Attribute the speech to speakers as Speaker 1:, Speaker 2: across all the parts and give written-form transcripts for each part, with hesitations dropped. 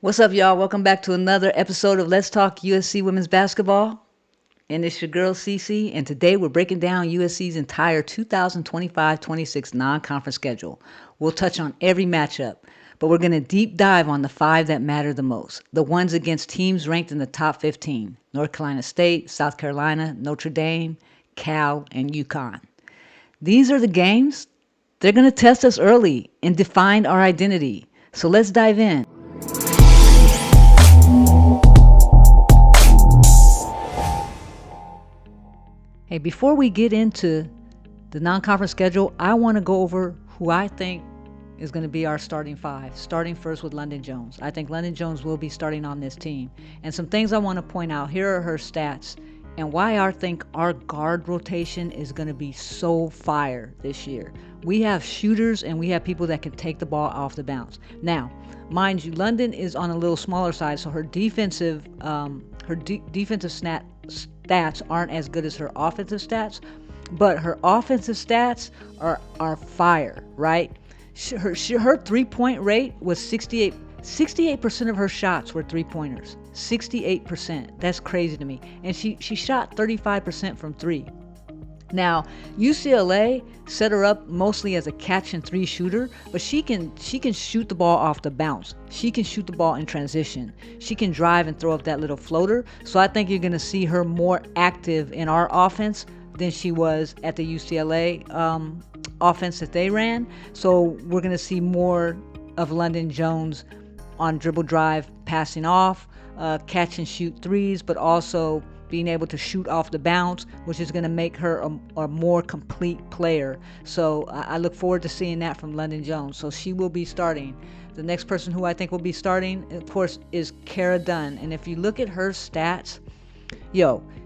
Speaker 1: What's up, y'all? Welcome back to another episode of Let's Talk USC Women's Basketball. And it's your girl, Cece. And today we're breaking down USC's entire 2025-26 non-conference schedule. We'll touch on every matchup, but we're going to deep dive on the five that matter the most. The ones against teams ranked in the top 15. North Carolina State, South Carolina, Notre Dame, Cal, and UConn. These are the games. They're going to test us early and define our identity. So let's dive in. Hey, before we get into the non-conference schedule, I want to go over who I think is going to be our starting five. Starting first with London Jones. I think London Jones will be starting on this team. And some things I want to point out. Here are her stats and why I think our guard rotation is going to be so fire this year. We have shooters and we have people that can take the ball off the bounce. Now, mind you, London is on a little smaller side, so her defensive stats aren't as good as her offensive stats, but her offensive stats are fire, right? Her 3-point rate was 68. 68% of her shots were three-pointers. 68%. That's crazy to me. And she shot 35% from three. Now, UCLA set her up mostly as a catch and three shooter, but she can shoot the ball off the bounce. She can shoot the ball in transition. She can drive and throw up that little floater. So I think you're going to see her more active in our offense than she was at the UCLA offense that they ran. So we're going to see more of London Jones on dribble drive, passing off, catch and shoot threes, but also being able to shoot off the bounce, which is going to make her a more complete player. So I look forward to seeing that from London Jones. So she will be starting. The next person who I think will be starting, of course, is Cara Dunn. And if you look at her stats,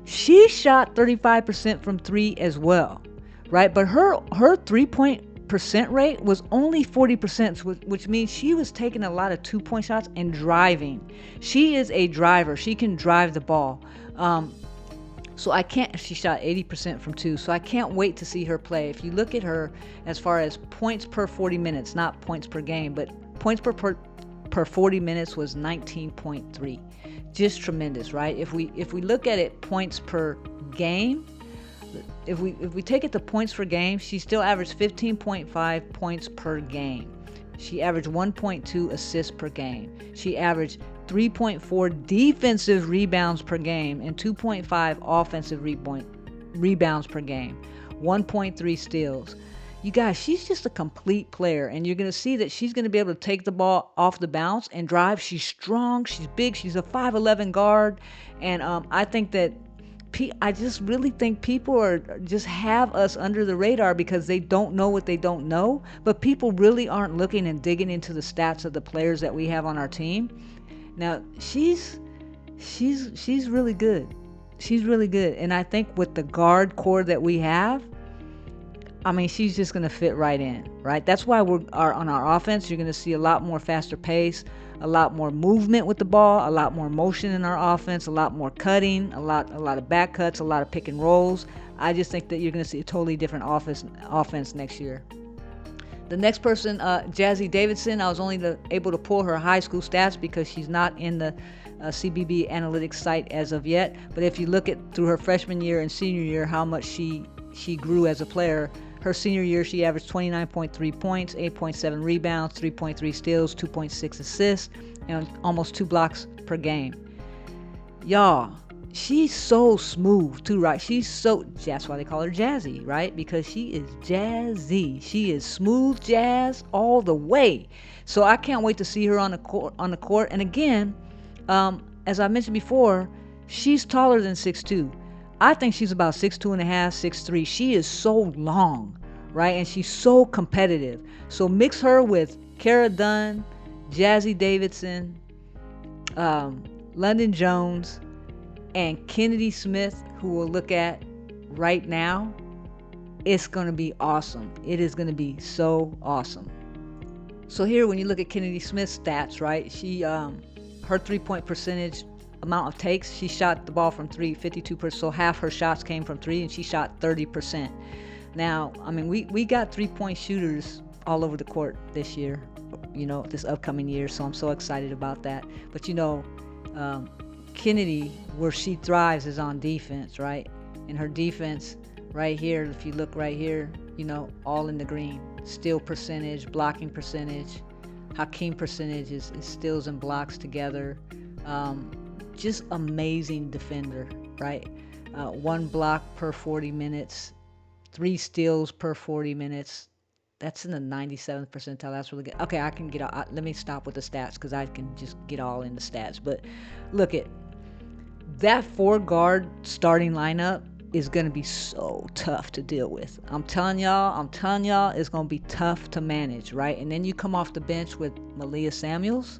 Speaker 1: she shot 35% from three as well, right? But her three-point percent rate was only 40%, which means she was taking a lot of two-point shots and driving. She is a driver. She can drive the ball. She shot 80% from two, so I can't wait to see her play. If you look at her as far as points per 40 minutes, not points per game, but points per 40 minutes was 19.3. Just tremendous, right? If we look at it points per game, if we take it to points per game, she still averaged 15.5 points per game. She averaged 1.2 assists per game. She averaged 3.4 defensive rebounds per game and 2.5 offensive rebounds per game. 1.3 steals. You guys, she's just a complete player, and you're going to see that she's going to be able to take the ball off the bounce and drive. She's strong. She's big. She's a 5'11 guard, and I just really think people are just have us under the radar because they don't know what they don't know, but people really aren't looking and digging into the stats of the players that we have on our team. Now, she's really good. She's really good, and I think with the guard core that we have, she's just going to fit right in, right? That's why on our offense, you're going to see a lot more faster pace, a lot more movement with the ball, a lot more motion in our offense, a lot more cutting, a lot of back cuts, a lot of pick and rolls. I just think that you're going to see a totally different offense next year. The next person, Jazzy Davidson, I was only able to pull her high school stats because she's not in the CBB analytics site as of yet. But if you look at through her freshman year and senior year, how much she grew as a player. Her senior year, she averaged 29.3 points, 8.7 rebounds, 3.3 steals, 2.6 assists, and almost 2 blocks per game. Y'all, she's so smooth too, right? That's why they call her Jazzy, right? Because she is jazzy. She is smooth jazz all the way. So I can't wait to see her on the court. And again, as I mentioned before, she's taller than 6'2". I think she's about 6'2 and a half, 6'3". She is so long, right? And she's so competitive. So mix her with Cara Dunn, Jazzy Davidson, London Jones, and Kennedy Smith, who we'll look at right now. It's going to be awesome. It is going to be so awesome. So here, when you look at Kennedy Smith's stats, right? Her 3-point percentage amount of takes, she shot the ball from three 52%, so half her shots came from three, and she shot 30%. Now, we got 3-point shooters all over the court this year, this upcoming year. So I'm so excited about that. But Kennedy, where she thrives is on defense, right? And her defense right here, if you look right here, all in the green. Steal percentage, blocking percentage, Hakeem percentage is steals and blocks together. Just amazing defender, right? 1 block per 40 minutes, 3 steals per 40 minutes. That's in the 97th percentile. That's really good. Okay, I can get all, let me stop with the stats because I can just get all in the stats. But look at that 4-guard starting lineup is going to be so tough to deal with. I'm telling y'all, it's going to be tough to manage, right? And then you come off the bench with Malia Samuels.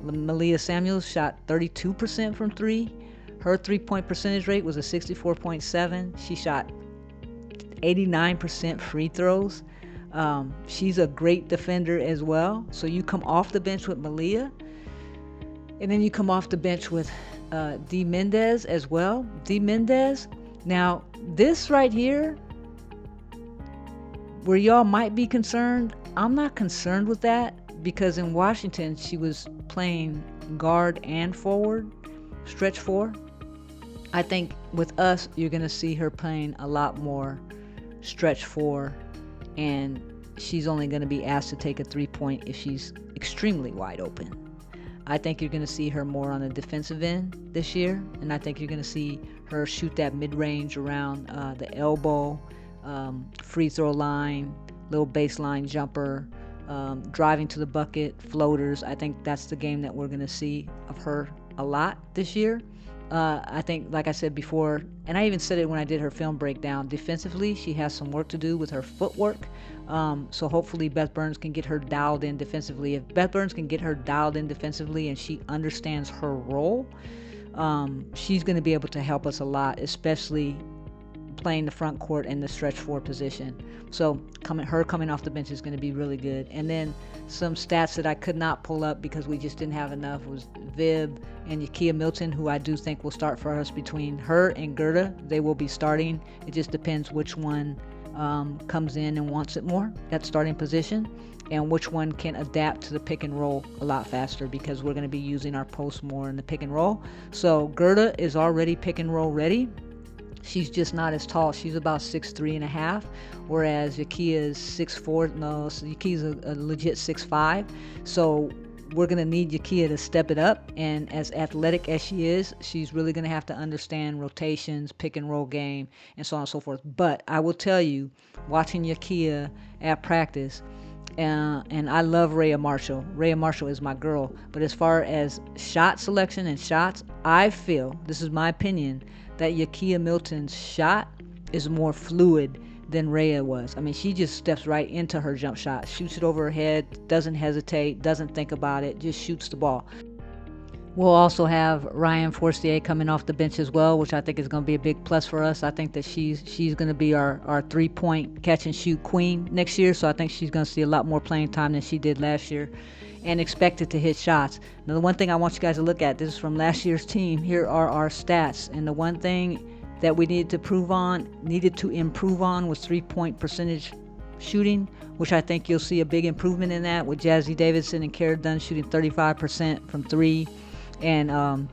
Speaker 1: Malia Samuels shot 32% from 3. Her 3-point percentage rate was a 64.7. She shot 89% free throws. She's a great defender as well. So you come off the bench with Malia, and then you come off the bench with D. Mendez as well. D. Mendez. Now, this right here, where y'all might be concerned, I'm not concerned with that, because in Washington, she was playing guard and forward, stretch 4. I think with us, you're going to see her playing a lot more stretch 4, and she's only going to be asked to take a 3-point if she's extremely wide open. I think you're going to see her more on the defensive end this year, and I think you're going to see her shoot that mid-range around the elbow, free throw line, little baseline jumper, driving to the bucket, floaters. I think that's the game that we're going to see of her a lot this year. I think, like I said before, and I even said it when I did her film breakdown, defensively, she has some work to do with her footwork. So hopefully Beth Burns can get her dialed in defensively. If Beth Burns can get her dialed in defensively and she understands her role, she's going to be able to help us a lot, especially playing the front court in the stretch 4 position. So coming off the bench is going to be really good. And then some stats that I could not pull up because we just didn't have enough was Vib and Yakia Milton, who I do think will start for us. Between her and Gerda, they will be starting. It just depends which one comes in and wants it more, that starting position, and which one can adapt to the pick and roll a lot faster, because we're going to be using our post more in the pick and roll. So Gerda is already pick and roll ready. She's just not as tall. She's about 6'3.5", whereas Yakia is 6'4". No, so Yakia's a legit 6'5". So we're going to need Yakia to step it up. And as athletic as she is, she's really going to have to understand rotations, pick and roll game, and so on and so forth. But I will tell you, watching Yakia at practice, and I love Rhea Marshall. Rhea Marshall is my girl. But as far as shot selection and shots, I feel, this is my opinion, that Yakia Milton's shot is more fluid than Rhea was. I mean, she just steps right into her jump shot, shoots it over her head, doesn't hesitate, doesn't think about it, just shoots the ball. We'll also have Ryan Forcier coming off the bench as well, which I think is going to be a big plus for us. I think that she's going to be our 3-point catch and shoot queen next year, so I think she's going to see a lot more playing time than she did last year, and expected to hit shots. Now, the one thing I want you guys to look at, this is from last year's team. Here are our stats, and the one thing that we needed to improve on was 3-point percentage shooting, which I think you'll see a big improvement in that with Jazzy Davidson and Cara Dunn shooting 35% from 3, and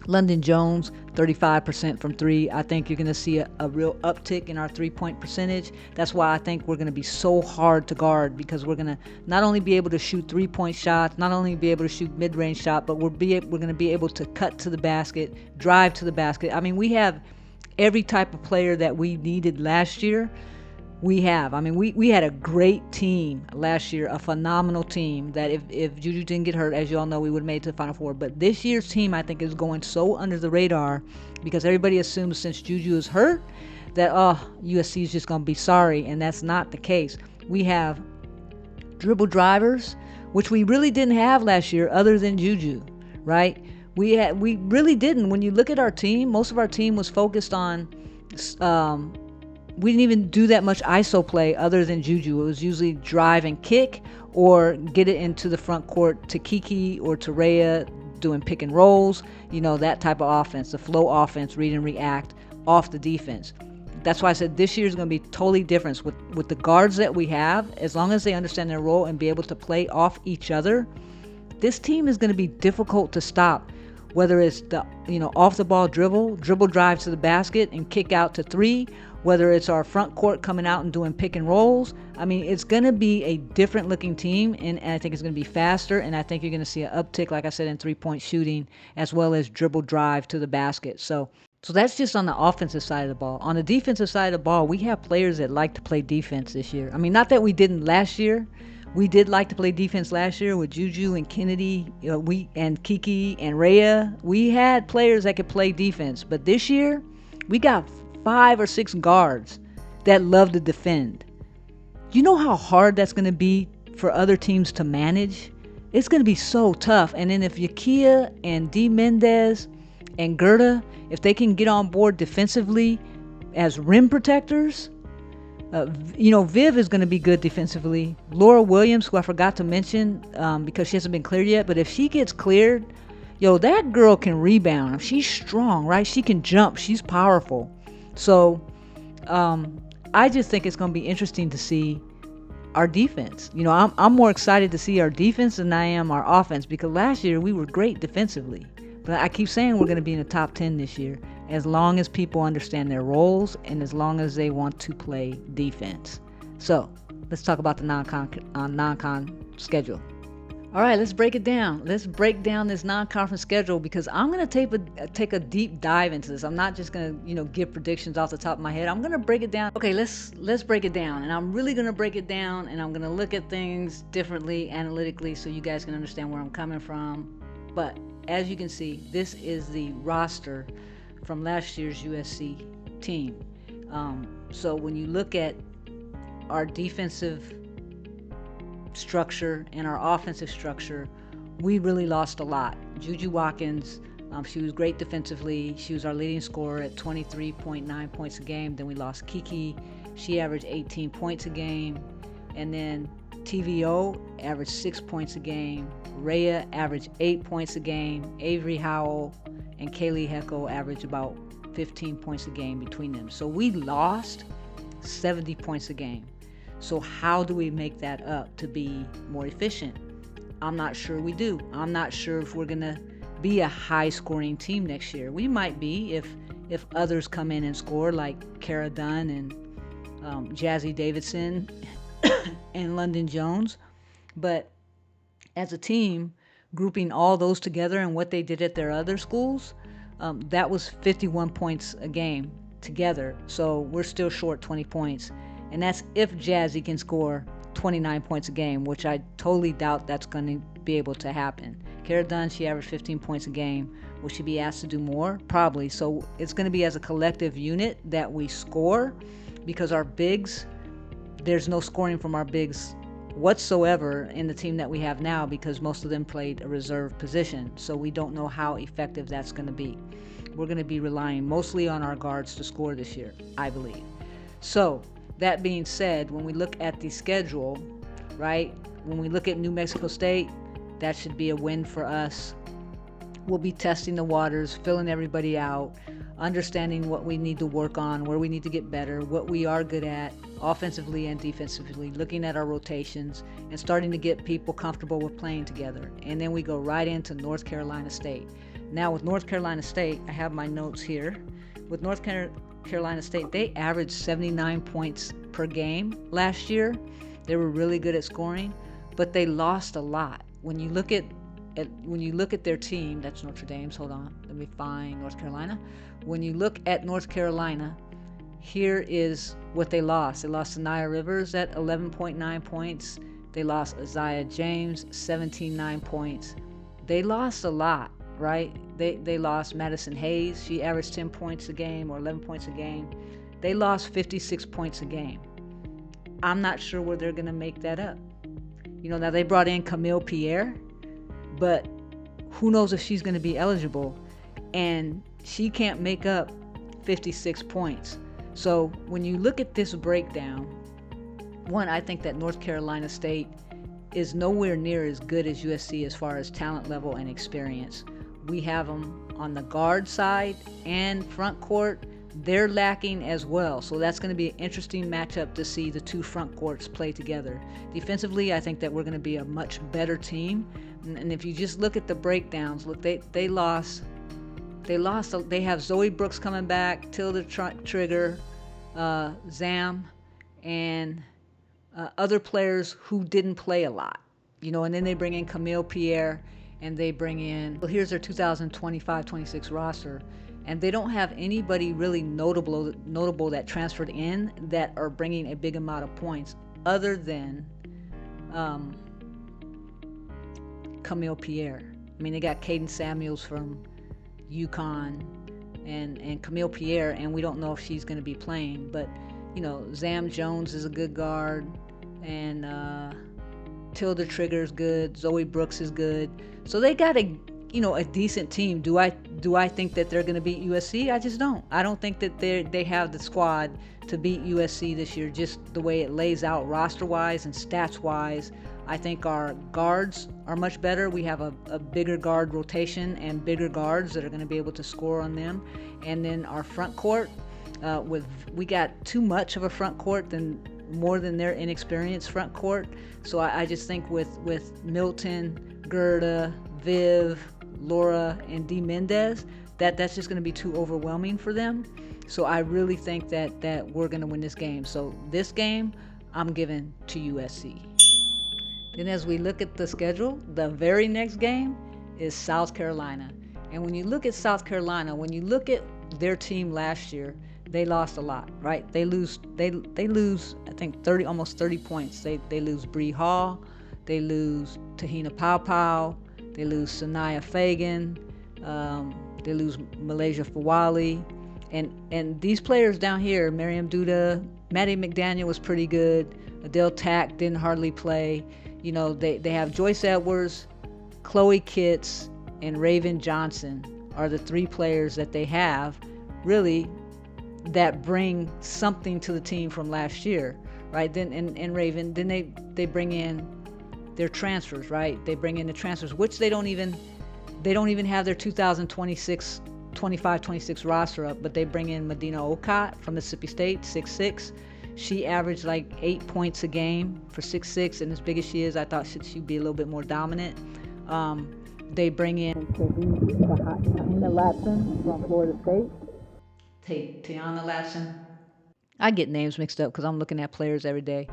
Speaker 1: London Jones 35% from 3. I think you're going to see a real uptick in our 3-point percentage. That's why I think we're going to be so hard to guard, because we're going to not only be able to shoot 3-point shots, not only be able to shoot mid-range shot, but we're going to be able to cut to the basket, drive to the basket. I mean, we have every type of player that we needed last year. We have. I mean, we had a great team last year, a phenomenal team that if JuJu didn't get hurt, as you all know, we would have made it to the Final Four. But this year's team, I think, is going so under the radar because everybody assumes since JuJu is hurt that, USC is just going to be sorry, and that's not the case. We have dribble drivers, which we really didn't have last year other than JuJu, right? We really didn't. When you look at our team, most of our team was focused on we didn't even do that much ISO play other than JuJu. It was usually drive and kick or get it into the front court to Kiki or to Rhea doing pick and rolls, that type of offense, the flow offense, read and react off the defense. that's why I said this year is going to be totally different with the guards that we have. As long as they understand their role and be able to play off each other, this team is going to be difficult to stop. Whether it's the off the ball dribble drive to the basket and kick out to three, whether it's our front court coming out and doing pick and rolls. I mean, it's going to be a different looking team, and I think it's going to be faster, and I think you're going to see an uptick, like I said, in three-point shooting as well as dribble drive to the basket. So that's just on the offensive side of the ball. On the defensive side of the ball, we have players that like to play defense this year. I mean, not that we didn't last year. We did like to play defense last year with JuJu and Kennedy, and Kiki and Rhea. We had players that could play defense, but this year we got 5 or 6 guards that love to defend. You know how hard that's going to be for other teams to manage? It's going to be so tough. And then if Yakia and D. Mendez and Gerda, if they can get on board defensively as rim protectors, Viv is going to be good defensively. Laura Williams, who I forgot to mention because she hasn't been cleared yet, but if she gets cleared, that girl can rebound. She's strong, right? She can jump. She's powerful. So I just think it's going to be interesting to see our defense. I'm more excited to see our defense than I am our offense, because last year we were great defensively. But I keep saying we're going to be in the top 10 this year, as long as people understand their roles and as long as they want to play defense. So let's talk about the non-con schedule. All right, let's break it down. Let's break down this non-conference schedule, because I'm going to take a deep dive into this. I'm not just going to give predictions off the top of my head. I'm going to break it down. Okay, let's break it down, and I'm really going to break it down, and I'm going to look at things differently, analytically, so you guys can understand where I'm coming from. But as you can see, this is the roster from last year's USC team. So when you look at our defensive structure and our offensive structure, we really lost a lot. JuJu Watkins, she was great defensively. She was our leading scorer at 23.9 points a game. Then we lost Kiki. She averaged 18 points a game. And then TVO averaged 6 points a game. Rhea averaged 8 points a game. Avery Howell and Kaylee Heckel averaged about 15 points a game between them. So we lost 70 points a game. So how do we make that up to be more efficient? I'm not sure we do. I'm not sure if we're going to be a high-scoring team next year. We might be if others come in and score, like Cara Dunn and Jazzy Davidson and London Jones. But as a team, grouping all those together and what they did at their other schools, that was 51 points a game together. So we're still short 20 points. And that's if Jazzy can score 29 points a game, which I totally doubt that's going to be able to happen. Cara Dunn, she averaged 15 points a game. Will she be asked to do more? Probably. So it's going to be as a collective unit that we score, because our bigs, there's no scoring from our bigs whatsoever in the team that we have now, because most of them played a reserve position. So we don't know how effective that's going to be. We're going to be relying mostly on our guards to score this year, I believe. So that being said, when we look at the schedule, right, when we look at New Mexico State, that should be a win for us. We'll be testing the waters, filling everybody out, understanding what we need to work on, where we need to get better, what we are good at, offensively and defensively, looking at our rotations, and starting to get people comfortable with playing together. And then we go right into North Carolina State. Now with North Carolina State, I have my notes here. With North Carolina State, they averaged 79 points per game last year. They were really good at scoring, but they lost a lot. When you look at their team, that's Notre Dame's. Hold on, let me find North Carolina. When you look at North Carolina, here is what they lost. They lost Anaya Rivers at 11.9 points. They lost Isaiah James, 17.9 points. They lost a lot, right? They lost Madison Hayes. She averaged 10 points a game or 11 points a game. They lost 56 points a game. I'm not sure where they're going to make that up. Now they brought in Camille Pierre, but who knows if she's going to be eligible, and she can't make up 56 points. So when you look at this breakdown, one, I think that North Carolina State is nowhere near as good as USC as far as talent level and experience. We have them on the guard side and front court. they're lacking as well. So that's going to be an interesting matchup to see the two front courts play together. Defensively, I think that we're going to be a much better team. And if you just look at the breakdowns, look, they lost. They have Zoe Brooks coming back, Tilda Trigger, Zam, and other players who didn't play a lot. And then they bring in Camille Pierre, and they bring in, well, here's their 2025-26 roster, and they don't have anybody really notable that transferred in that are bringing a big amount of points other than Camille Pierre. I mean, they got Caden Samuels from UConn and Camille Pierre, and we don't know if she's going to be playing, but Zam Jones is a good guard, and Tilda Trigger's good, Zoe Brooks is good, so they got a decent team. Do I think that they're going to beat USC? I just don't. I don't think that they have the squad to beat USC this year, just the way it lays out roster-wise and stats-wise. I think our guards are much better. We have a bigger guard rotation and bigger guards that are going to be able to score on them. And then our front court, we got too much of a front court more than their inexperienced front court. So I just think with Milton, Gerda, Viv, Laura, and D. Mendez, that's just going to be too overwhelming for them. So I really think that we're going to win this game. So this game, I'm giving to USC. Then as we look at the schedule, the very next game is South Carolina. And when you look at South Carolina, when you look at their team last year, they lost a lot, right? They lose I think almost 30 points. They lose Bree Hall, they lose Tahina Paopao, they lose Sanaya Fagan, they lose Malaysia Fawali. And these players down here, Miriam Duda, Maddie McDaniel was pretty good, Adele Tack didn't hardly play. They have Joyce Edwards, Chloe Kitts, and Raven Johnson are the three players that they have, really, that bring something to the team from last year, right? Then and Raven, then they bring in their transfers, right? They bring in the transfers, which they don't even have their 25-26 roster up, but they bring in Medina Okot from Mississippi State, 6'6". She averaged like 8 points a game for 6'6", and as big as she is, I thought she'd be a little bit more dominant. They bring in Tahina Latson from Florida State. Tiana Latson. I get names mixed up because I'm looking at players every day.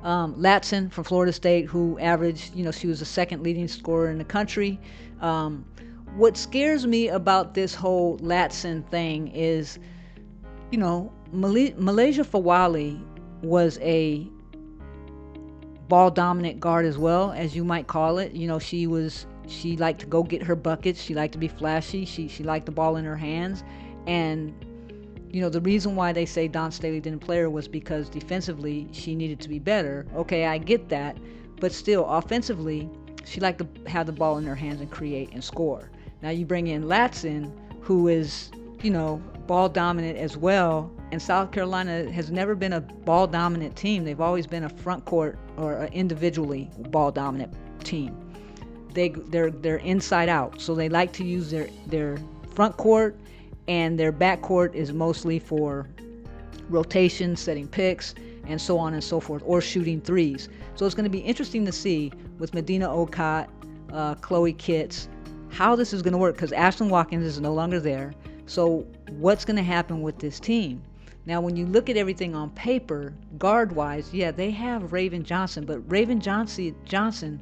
Speaker 1: Latson from Florida State, who averaged, she was the second leading scorer in the country. What scares me about this whole Latson thing is, Malaysia Fawali was a ball dominant guard as well, as you might call it. She liked to go get her buckets. She liked to be flashy. She liked the ball in her hands. And, the reason why they say Dawn Staley didn't play her was because defensively she needed to be better. Okay, I get that. But still, offensively, she liked to have the ball in her hands and create and score. Now you bring in Latson, who is, ball dominant as well. And South Carolina has never been a ball dominant team. They've always been a front court or an individually ball dominant team. They're inside out. So they like to use their front court, and their back court is mostly for rotation, setting picks, and so on and so forth, or shooting threes. So it's going to be interesting to see with Medina Okot, Chloe Kitts, how this is going to work, because Ashlyn Watkins is no longer there. So what's going to happen with this team? Now, when you look at everything on paper, guard-wise, yeah, they have Raven Johnson, but Raven Johnson,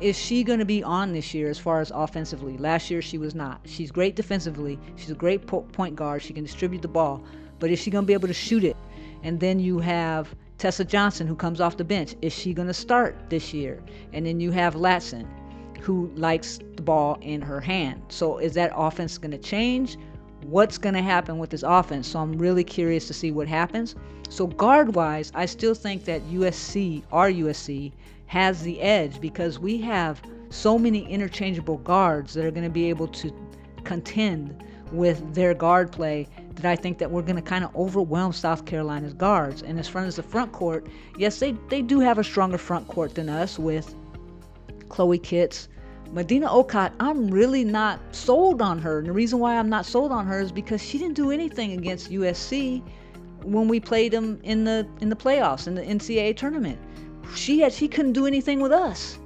Speaker 1: is she going to be on this year as far as offensively? Last year, she was not. She's great defensively. She's a great point guard. She can distribute the ball, but is she going to be able to shoot it? And then you have Tessa Johnson, who comes off the bench. Is she going to start this year? And then you have Latson, who likes the ball in her hand. So is that offense going to change? What's going to happen with this offense? So I'm really curious to see what happens. So guard-wise, I still think that our USC, has the edge because we have so many interchangeable guards that are going to be able to contend with their guard play that I think that we're going to kind of overwhelm South Carolina's guards. And as far as the front court, yes, they do have a stronger front court than us with Chloe Kitts, Medina Okot, I'm really not sold on her. And the reason why I'm not sold on her is because she didn't do anything against USC when we played them in the playoffs, in the NCAA tournament. She couldn't do anything with us.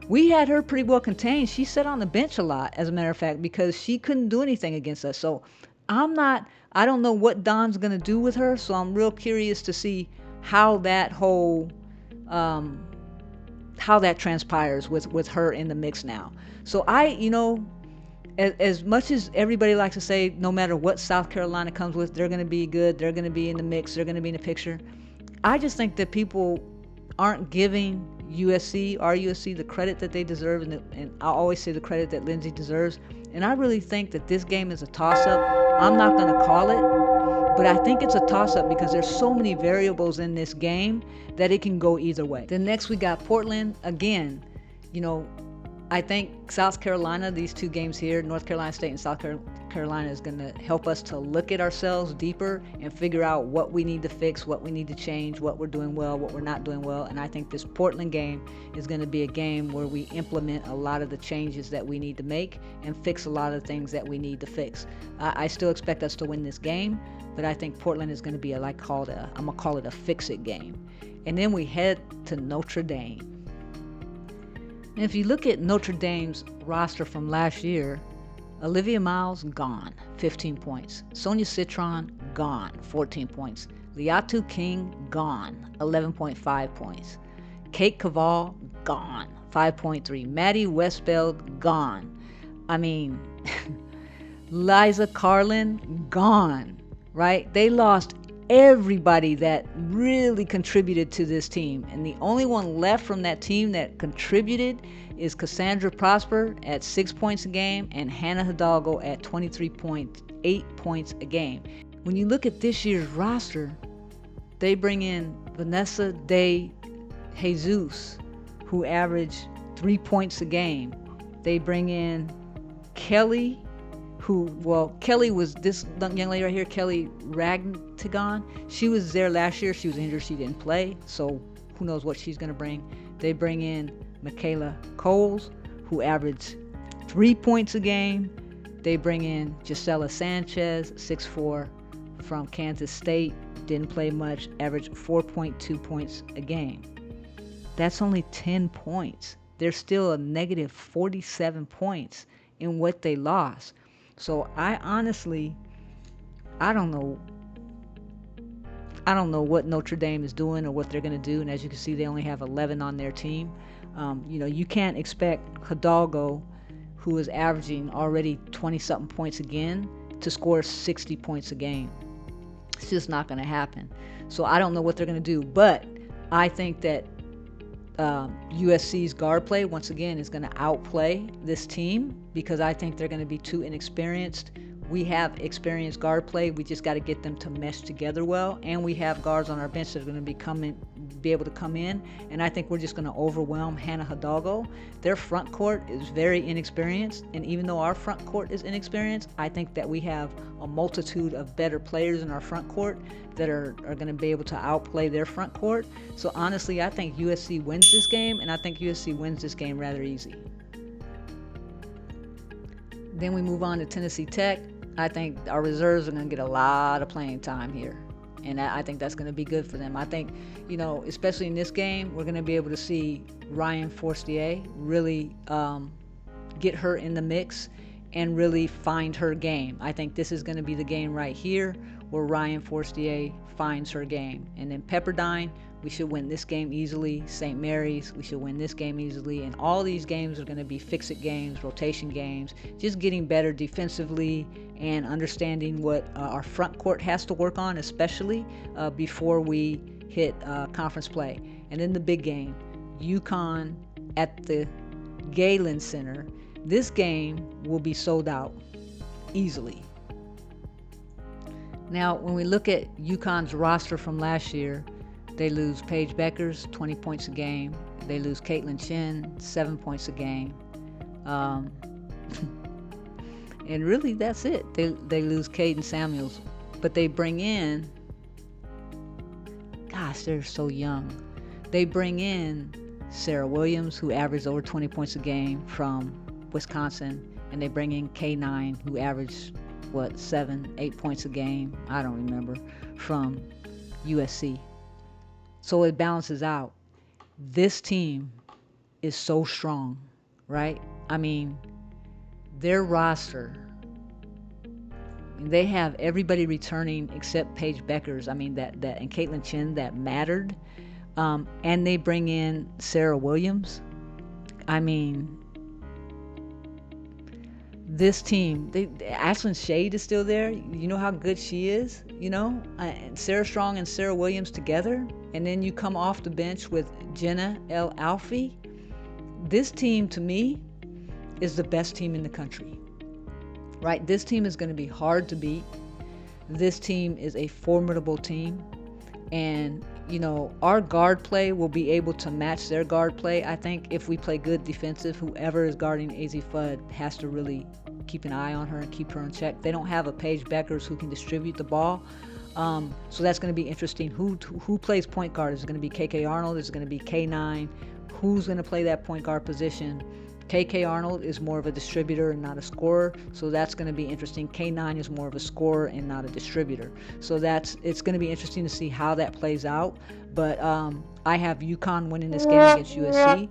Speaker 1: We had her pretty well contained. She sat on the bench a lot, as a matter of fact, because she couldn't do anything against us. So I don't know what Don's going to do with her. So I'm real curious to see how that how that transpires with her in the mix now. So as much as everybody likes to say, no matter what South Carolina comes with, they're going to be good, they're going to be in the mix, they're going to be in the picture. I just think that people aren't giving our USC, the credit that they deserve, and I always say the credit that Lindsay deserves. And I really think that this game is a toss-up. I'm not going to call it, but I think it's a toss-up because there's so many variables in this game that it can go either way. Then next we got Portland. Again, I think South Carolina, these two games here, North Carolina State and South Carolina, is going to help us to look at ourselves deeper and figure out what we need to fix, what we need to change, what we're doing well, what we're not doing well. And I think this Portland game is going to be a game where we implement a lot of the changes that we need to make and fix a lot of the things that we need to fix. I still expect us to win this game, but I think Portland is going to be I'm going to call it a fix-it game. And then we head to Notre Dame. And if you look at Notre Dame's roster from last year, Olivia Miles, gone, 15 points. Sonia Citron, gone, 14 points. Liatu King, gone, 11.5 points. Kate Caval, gone, 5.3. Maddie Westfeld, gone. I mean, Liza Carlin, gone, right? They lost everybody that really contributed to this team. And the only one left from that team that contributed is Cassandra Prosper at 6 points a game and Hannah Hidalgo at 23.8 points a game. When you look at this year's roster, they bring in Vanessa De Jesus, who averaged 3 points a game. They bring in Kelly, Kelly was this young lady right here, Kelly Ragtagon. She was there last year. She was injured. She didn't play. So who knows what she's going to bring. They bring in Michaela Coles, who averaged 3 points a game. They bring in Gisela Sanchez, 6'4", from Kansas State. Didn't play much. Averaged 4.2 points a game. That's only 10 points. They're still a negative 47 points in what they lost. So I honestly, I don't know what Notre Dame is doing or what they're going to do. And as you can see, they only have 11 on their team. You can't expect Hidalgo, who is averaging already 20-something points again, to score 60 points a game. It's just not going to happen. So I don't know what they're going to do. But I think that USC's guard play, once again, is going to outplay this team because I think they're going to be too inexperienced. We have experienced guard play. We just got to get them to mesh together well. And we have guards on our bench that are going to be able to come in. And I think we're just going to overwhelm Hannah Hidalgo. Their front court is very inexperienced. And even though our front court is inexperienced, I think that we have a multitude of better players in our front court that are going to be able to outplay their front court. So honestly, I think USC wins this game, and I think USC wins this game rather easy. Then we move on to Tennessee Tech. I think our reserves are going to get a lot of playing time here, and I think that's going to be good for them. I think, especially in this game, we're going to be able to see Ryan Forestier really get her in the mix and really find her game. I think this is going to be the game right here where Ryan Forestier finds her game. And then Pepperdine, we should win this game easily. St. Mary's, we should win this game easily. And all these games are going to be fix-it games, rotation games, just getting better defensively and understanding what our front court has to work on, especially before we hit conference play. And then the big game, UConn at the Galen Center. This game will be sold out easily. Now, when we look at UConn's roster from last year, they lose Paige Beckers, 20 points a game. They lose Caitlin Chin, 7 points a game. And really, that's it. They lose Caden Samuels. But they bring in, gosh, they're so young. They bring in Sarah Williams, who averaged over 20 points a game from Wisconsin, and they bring in K9, who averaged 7-8 points a game, I don't remember, from USC. So it balances out. This team is so strong, right? I mean, their roster, they have everybody returning except Paige Beckers. I mean, that and Caitlin Chin, that mattered. And they bring in Sarah Williams. I mean, this team, Ashlyn Shade is still there. You know how good she is, and Sarah Strong and Sarah Williams together. And then you come off the bench with Jenna El Alfie. This team, to me, is the best team in the country, right? This team is going to be hard to beat. This team is a formidable team. And, our guard play will be able to match their guard play. I think if we play good defensive, whoever is guarding AZ Fudd has to really keep an eye on her and keep her in check. They don't have a Paige Beckers who can distribute the ball. So that's going to be interesting. Who plays point guard? Is it going to be KK Arnold? Is it going to be K9? Who's going to play that point guard position? KK Arnold is more of a distributor and not a scorer, so that's going to be interesting. K9 is more of a scorer and not a distributor. So it's going to be interesting to see how that plays out. But I have UConn winning this game against USC.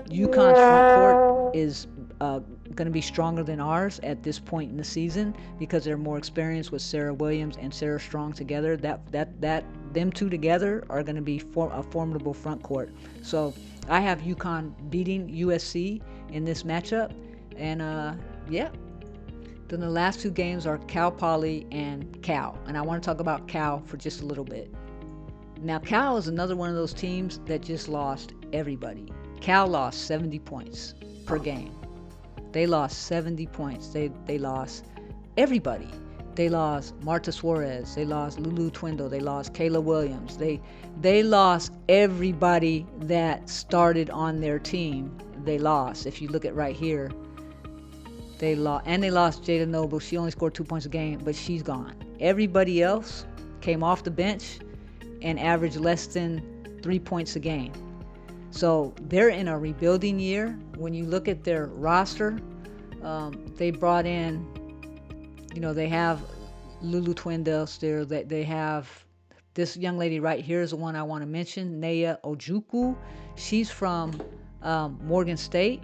Speaker 1: UConn's front court is going to be stronger than ours at this point in the season because they're more experienced with Sarah Williams and Sarah Strong together. Them two together are going to be a formidable front court. So I have UConn beating USC in this matchup. And then the last two games are Cal Poly and Cal. And I want to talk about Cal for just a little bit. Now, Cal is another one of those teams that just lost everybody. Cal lost 70 points per game. They lost 70 points. They lost everybody. They lost Marta Suarez. They lost Lulu Twindle. They lost Kayla Williams. They lost everybody that started on their team. They lost. If you look at right here, they lost. And they lost Jada Noble. She only scored 2 points a game, but she's gone. Everybody else came off the bench and averaged less than 3 points a game. So they're in a rebuilding year. When you look at their roster, they brought in, they have Lulu Twindle still. They have this young lady right here is the one I want to mention, Naya Ojukwu. She's from Morgan State,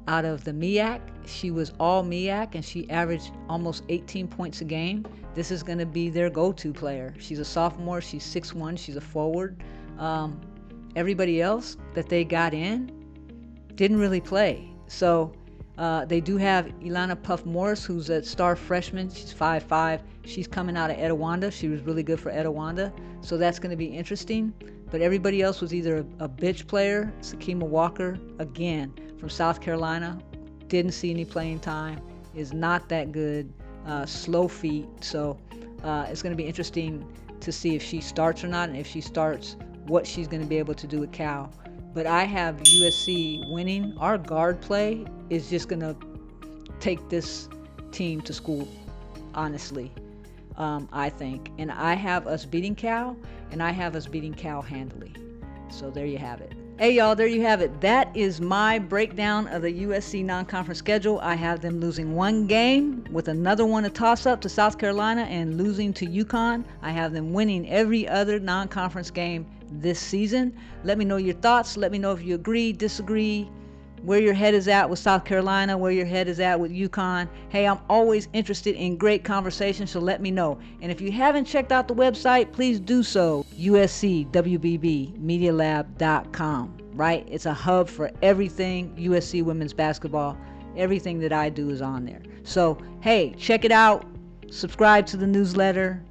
Speaker 1: out of the MEAC. She was all MEAC, and she averaged almost 18 points a game. This is going to be their go-to player. She's a sophomore. She's 6'1". She's a forward. Everybody else that they got in didn't really play. So they do have Ilana Puff Morris, who's a star freshman. She's 5'5". She's coming out of Etiwanda. She was really good for Etiwanda. So that's going to be interesting. But everybody else was either a bitch player. Sakima Walker, again, from South Carolina. Didn't see any playing time. Is not that good. Slow feet. So it's going to be interesting to see if she starts or not. And if she starts, what she's going to be able to do with Cal. But I have USC winning. Our guard play is just going to take this team to school, honestly, I think. And I have us beating Cal, and I have us beating Cal handily. So there you have it. Hey, y'all, there you have it. That is my breakdown of the USC non-conference schedule. I have them losing one game with another one a toss-up to South Carolina and losing to UConn. I have them winning every other non-conference game this season. Let me know your thoughts. Let me know if you agree, disagree, where your head is at with South Carolina, where your head is at with UConn. Hey, I'm always interested in great conversation, so let me know. And if you haven't checked out the website, please do so. USCWBBMedialab.com, right? It's a hub for everything USC women's basketball. Everything that I do is on there. So, hey, check it out. Subscribe to the newsletter,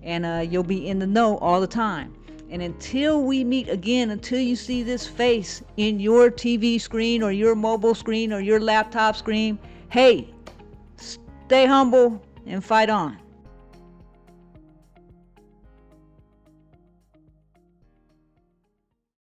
Speaker 1: and you'll be in the know all the time. And until we meet again, until you see this face in your TV screen or your mobile screen or your laptop screen, hey, stay humble and fight on.